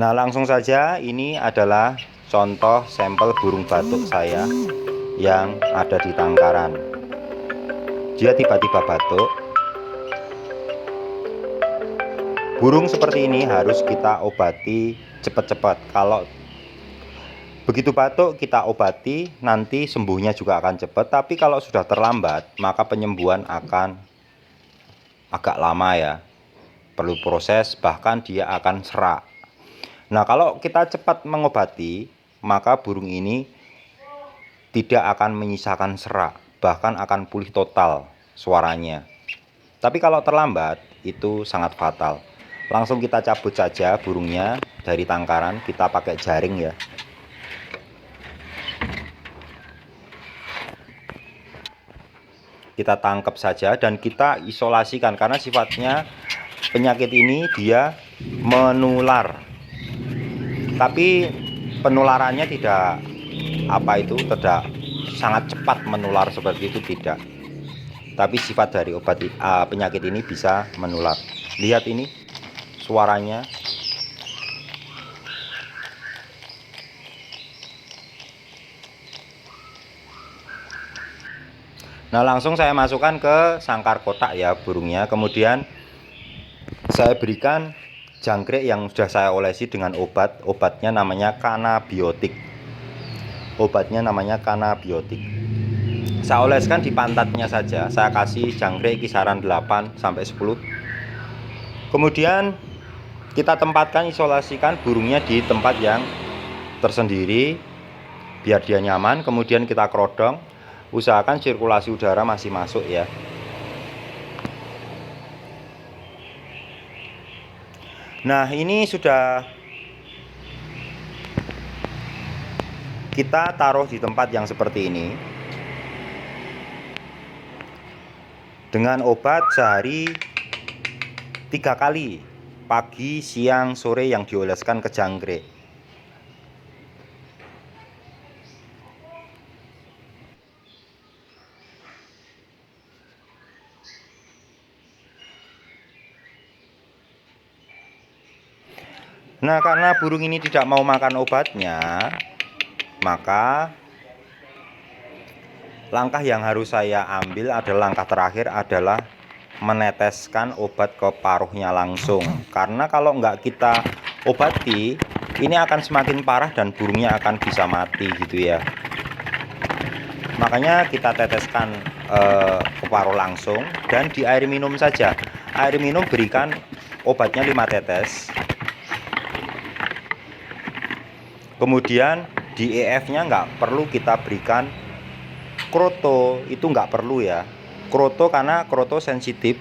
Nah, langsung saja ini adalah contoh sampel burung batuk saya yang ada di tangkaran. Dia tiba-tiba batuk. Burung seperti ini harus kita obati cepat-cepat. Kalau begitu batuk kita obati, nanti sembuhnya juga akan cepat. Tapi kalau sudah terlambat, maka penyembuhan akan agak lama ya. Perlu proses, bahkan dia akan serak. Nah, kalau kita cepat mengobati, maka burung ini tidak akan menyisakan serak, bahkan akan pulih total suaranya. Tapi kalau terlambat, itu sangat fatal. Langsung kita cabut saja burungnya dari tangkaran, kita pakai jaring ya. Kita tangkap saja dan kita isolasikan, karena sifatnya penyakit ini dia menular. Tapi penularannya tidak tidak sangat cepat menular seperti itu, tidak. Tapi sifat dari obat penyakit ini bisa menular. Lihat ini suaranya. Nah, langsung saya masukkan ke sangkar kotak ya burungnya. Kemudian saya berikan jangkrik yang sudah saya olesi dengan obat. Obatnya namanya kanabiotik. Saya oleskan di pantatnya saja. Saya kasih jangkrik kisaran 8 sampai 10. Kemudian kita tempatkan, isolasikan burungnya di tempat yang tersendiri biar dia nyaman. Kemudian kita kerodong. Usahakan sirkulasi udara masih masuk ya. Nah, ini sudah kita taruh di tempat yang seperti ini dengan obat sehari 3 kali, pagi, siang, sore, yang dioleskan ke jangkrik. Nah, karena burung ini tidak mau makan obatnya, maka langkah yang harus saya ambil adalah, langkah terakhir adalah meneteskan obat ke paruhnya langsung. Karena kalau nggak kita obati, ini akan semakin parah dan burungnya akan bisa mati gitu ya. Makanya kita teteskan ke paruh langsung dan di air minum saja. Air minum berikan obatnya 5 tetes. Kemudian di EF-nya nggak perlu kita berikan kroto, itu nggak perlu ya. Kroto karena kroto sensitif.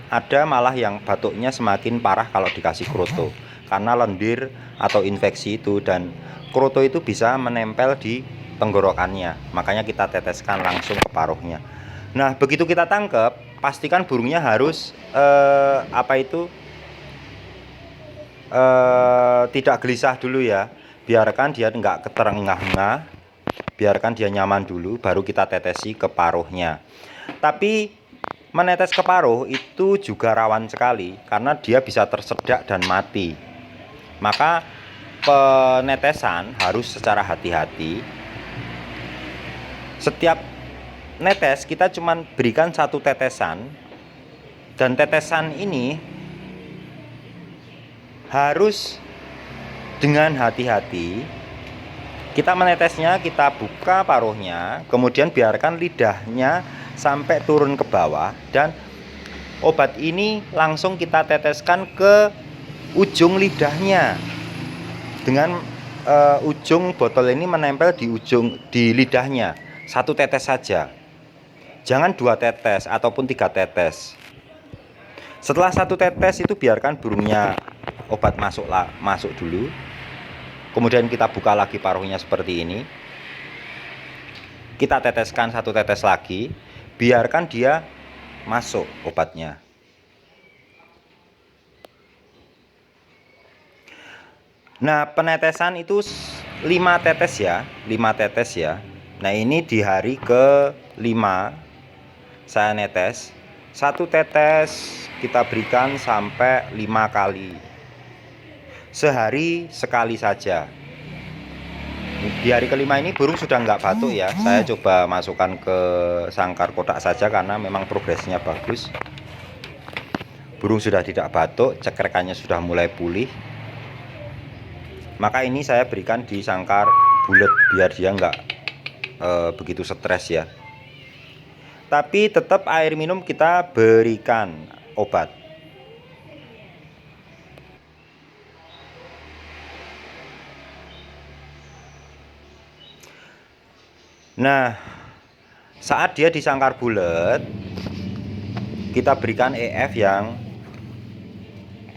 Ada malah yang batuknya semakin parah kalau dikasih kroto, karena lendir atau infeksi itu, dan kroto itu bisa menempel di tenggorokannya. Makanya kita teteskan langsung ke paruhnya. Nah, begitu kita tangkap, pastikan burungnya harus tidak gelisah dulu ya. Biarkan dia nggak keterengah-engah, biarkan dia nyaman dulu, baru kita tetesi ke paruhnya. Tapi menetes ke paruh itu juga rawan sekali, karena dia bisa tersedak dan mati. Maka penetesan harus secara hati-hati. Setiap netes kita cuma berikan 1 tetesan, dan tetesan ini harus dengan hati-hati. Kita menetesnya, kita buka paruhnya, kemudian biarkan lidahnya sampai turun ke bawah, dan obat ini langsung kita teteskan ke ujung lidahnya. Dengan ujung botol ini menempel di lidahnya. 1 tetes saja. Jangan 2 tetes ataupun 3 tetes. Setelah 1 tetes itu biarkan burungnya obat masuk dulu. Kemudian kita buka lagi paruhnya seperti ini. Kita teteskan 1 tetes lagi, biarkan dia masuk obatnya. Nah, penetesan itu 5 tetes ya, 5 tetes ya. Nah, ini di hari ke-5 saya netes. 1 tetes kita berikan sampai 5 kali. sehari sekali saja. Di hari kelima ini burung sudah nggak batuk ya. Saya coba masukkan ke sangkar kotak saja karena memang progresnya bagus. Burung sudah tidak batuk, cekrekannya sudah mulai pulih. Maka ini saya berikan di sangkar bulat biar dia nggak begitu stres ya. Tapi tetap air minum kita berikan obat. Nah, saat dia di sangkar bulat, kita berikan EF yang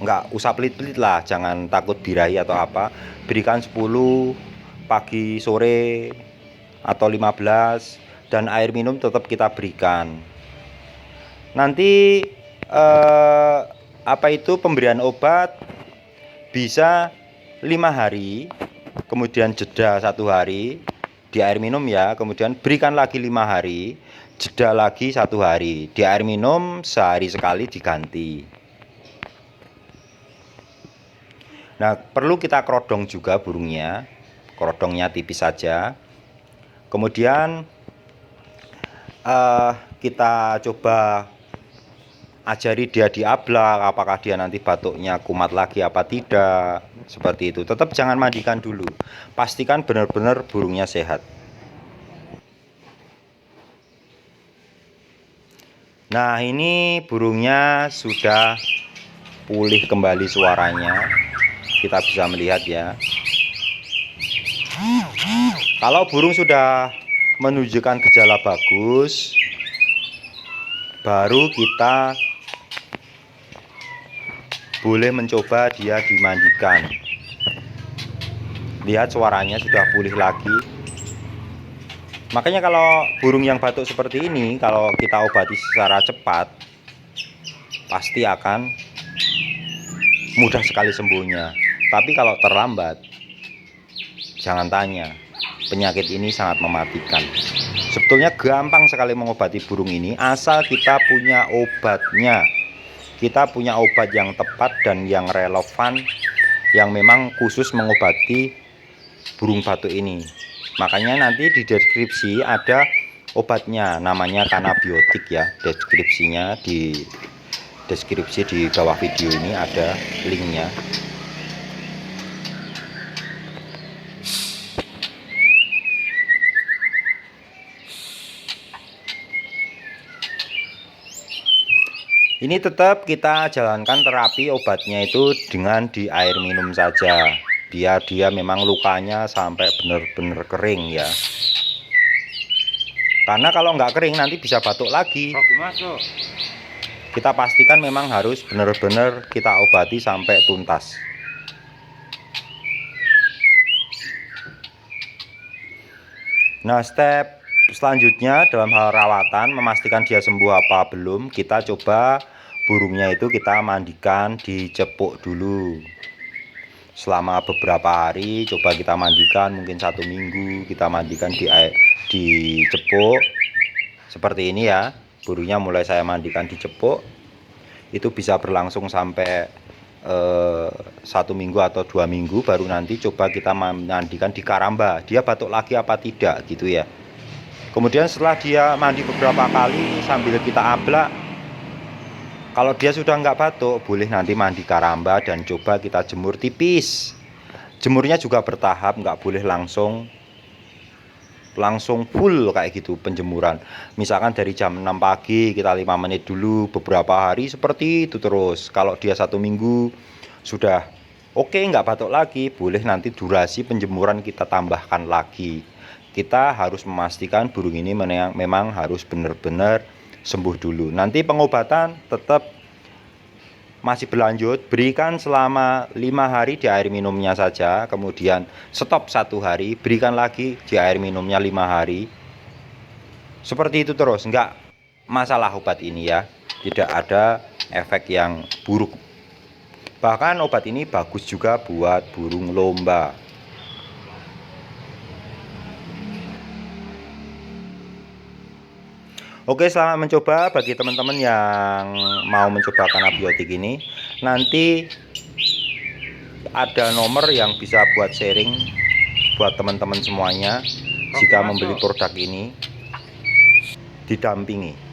nggak usah pelit-pelit lah, jangan takut birahi atau apa. Berikan 10 pagi sore atau 15, dan air minum tetap kita berikan. Nanti pemberian obat bisa 5 hari, kemudian jeda 1 hari di air minum ya, kemudian berikan lagi 5 hari, jeda lagi 1 hari di air minum, sehari sekali diganti. Nah, perlu kita kerodong juga burungnya, kerodongnya tipis saja. Kemudian kita coba ajari dia diablak, apakah dia nanti batuknya kumat lagi apa tidak, seperti itu. Tetap jangan mandikan dulu, pastikan benar-benar burungnya sehat. Nah, ini burungnya sudah pulih kembali suaranya, kita bisa melihat ya. Kalau burung sudah menunjukkan gejala bagus, baru kita boleh mencoba dia dimandikan. Lihat suaranya sudah pulih lagi. Makanya kalau burung yang batuk seperti ini, kalau kita obati secara cepat, pasti akan mudah sekali sembuhnya. Tapi kalau terlambat, jangan tanya, penyakit ini sangat mematikan. Sebetulnya gampang sekali mengobati burung ini, asal kita punya obatnya. Kita punya obat yang tepat dan yang relevan, yang memang khusus mengobati burung batuk ini. Makanya nanti di deskripsi ada obatnya, namanya Kanabiotik ya. Deskripsinya di deskripsi di bawah video ini ada linknya. Ini tetap kita jalankan terapi obatnya itu dengan di air minum saja, biar dia memang lukanya sampai benar-benar kering ya. Karena kalau nggak kering nanti bisa batuk lagi. Kita pastikan memang harus benar-benar kita obati sampai tuntas. Nah, step selanjutnya dalam hal rawatan, memastikan dia sembuh apa belum, kita coba burungnya itu kita mandikan, dicepuk dulu selama beberapa hari. Coba kita mandikan, mungkin 1 minggu kita mandikan dicepuk seperti ini ya. Burungnya mulai saya mandikan dicepuk, itu bisa berlangsung sampai 1 minggu atau 2 minggu, baru nanti coba kita mandikan di karamba, dia batuk lagi apa tidak gitu ya. Kemudian setelah dia mandi beberapa kali sambil kita ablak, kalau dia sudah nggak batuk, boleh nanti mandi karamba dan coba kita jemur tipis. Jemurnya juga bertahap, nggak boleh langsung full kayak gitu penjemuran. Misalkan dari jam 6 pagi kita 5 menit dulu, beberapa hari seperti itu terus. Kalau dia 1 minggu sudah oke, nggak batuk lagi, boleh nanti durasi penjemuran kita tambahkan lagi. Kita harus memastikan burung ini memang harus benar-benar sembuh dulu. Nanti pengobatan tetap masih berlanjut, berikan selama 5 hari di air minumnya saja, kemudian stop 1 hari, berikan lagi di air minumnya 5 hari. Seperti itu terus, enggak masalah obat ini ya, tidak ada efek yang buruk. Bahkan obat ini bagus juga buat burung lomba. Oke, selamat mencoba bagi teman-teman yang mau mencoba Kanabiotik ini. Nanti ada nomor yang bisa buat sharing buat teman-teman semuanya jika membeli produk ini, didampingi.